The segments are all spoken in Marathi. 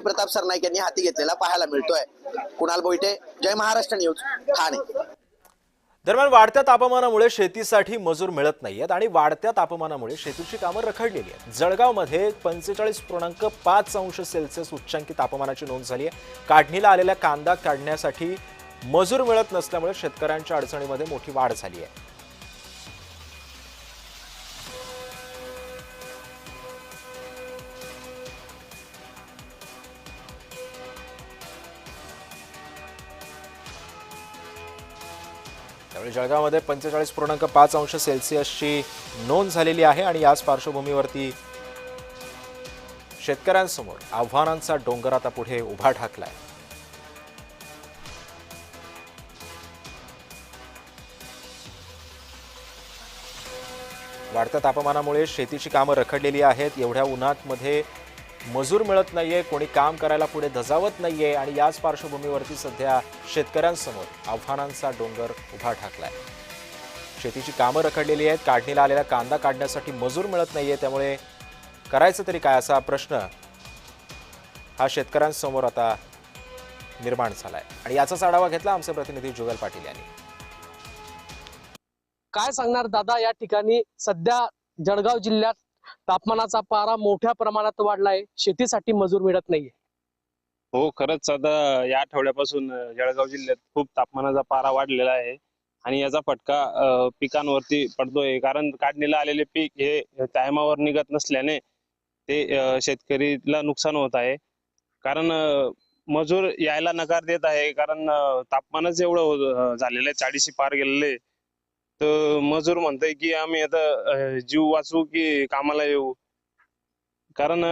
प्रताप सरनाईक यांनी हाती घेतलेला पाहायला मिळतोय। कुणाल बोईटे, जय महाराष्ट्र न्यूज, ठाणे। दरम्यान वाढत्या तापमानामुळे शेतीसाठी मजूर मिळत नाहीयेत आणि वाढत्या तापमानामुळे शेतीची कामं रखडलेली आहेत। जळगावमध्ये 45.5 अंश सेल्सिअस उच्चांकी तापमानाची नोंद झाली आहे। काढणीला आलेला कांदा काढण्यासाठी मजूर मिळत नसल्यामुळे शेतकऱ्यांच्या अडचणीमध्ये मोठी वाढ झाली आहे। त्यामुळे जळगावमध्ये 45.5 अंश सेल्सिअसची नोंद झालेली आहे आणि याच पार्श्वभूमीवरती शेतकऱ्यांसमोर आव्हानांचा डोंगर आता पुढे उभा ठाकलाय। वाढत्या तापमानामुळे शेतीची कामं रखडलेली आहेत। एवढ्या उन्हामध्ये मजूर मिळत नाहीये, कोणी काम करायला पुढे धजावत नाहीये आणि याच पार्श्वभूमीवरती सध्या शेतकऱ्यांसमोर आव्हानांचा डोंगर उभा ठाकलाय। शेतीची कामं रखडलेली आहेत। काढणीला आलेला कांदा काढण्यासाठी मजूर मिळत नाहीये, त्यामुळे करायचं तरी काय असा प्रश्न हा शेतकऱ्यांसमोर आता निर्माण झालाय आणि याचाच आढावा घेतला आमचे प्रतिनिधी जुगल पाटील यांनी। काय सांगणार दादा, या ठिकाणी सध्या जळगाव जिल्ह्यात तापमानाचा पारा मोठ्या प्रमाणात वाढलाय, शेतीसाठी मजूर मिळत नाहीये। हो, खरंच आता या आठवड्यापासून जळगाव जिल्ह्यात खूप तापमानाचा पारा वाढलेला आहे आणि याचा फटका पिकांवरती पडतोय। कारण काढणीला आलेले पीक हे टायमावर निघत नसल्याने ते शेतकरीला नुकसान होत आहे। कारण मजूर यायला नकार देत आहे, कारण तापमानच एवढं झालेलं आहे, 40 पार गेलेले। तर मजूर म्हणतोय की आम्ही आता जीव वाचवू की कामाला येऊ, कारण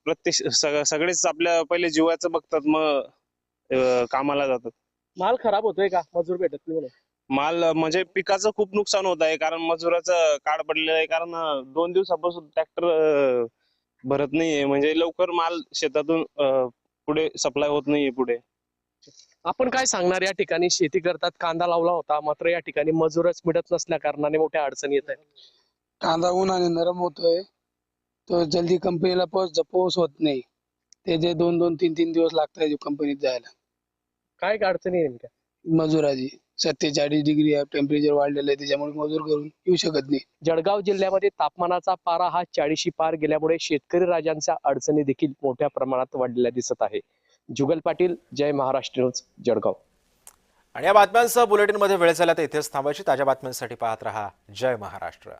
प्रत्येक सगळेच आपल्या पहिले जीवाचं बघतात, मग कामाला जातात। माल खराब होतोय का मजूर भेटत नाही म्हणून? माल म्हणजे पिकाचं खूप नुकसान होत आहे, कारण मजुराचं काळ पडलेलं आहे। कारण 2 दिवसापासून ट्रॅक्टर भरत नाहीये, म्हणजे लवकर माल शेतातून पुढे सप्लाय होत नाहीये पुढे। आपण काय सांगणार, या ठिकाणी शेती करतात, कांदा लावला होता, मात्र या ठिकाणी मजूरच मिळत नसल्या कारणाने मोठ्या अडचणी येत आहेत। कांदा उन्हाने नरम होतोय, तो जल्दी कंपनीला पोच होत नाही। ते जे 2-2, 3-3 दिवस लागतात कंपनीत जायला। काय अडचणी आहे नेमक्या? मजुराची 47 डिग्री टेम्परेचर वाढलेलं आहे, त्याच्यामुळे मजूर करून येऊ शकत नाही। जळगाव जिल्ह्यामध्ये तापमानाचा पारा हा 40 पार गेल्यामुळे शेतकरी राजांच्या अडचणी देखील मोठ्या प्रमाणात वाढलेल्या दिसत आहे। जुगल पाटील, जय महाराष्ट्र न्यूज, जळगाव। आणि या बातम्यांसह बुलेटिनमध्ये वेळ झाला तर इथेच थांबायची। ताज्या बातम्यांसाठी पाहत रहा जय महाराष्ट्र।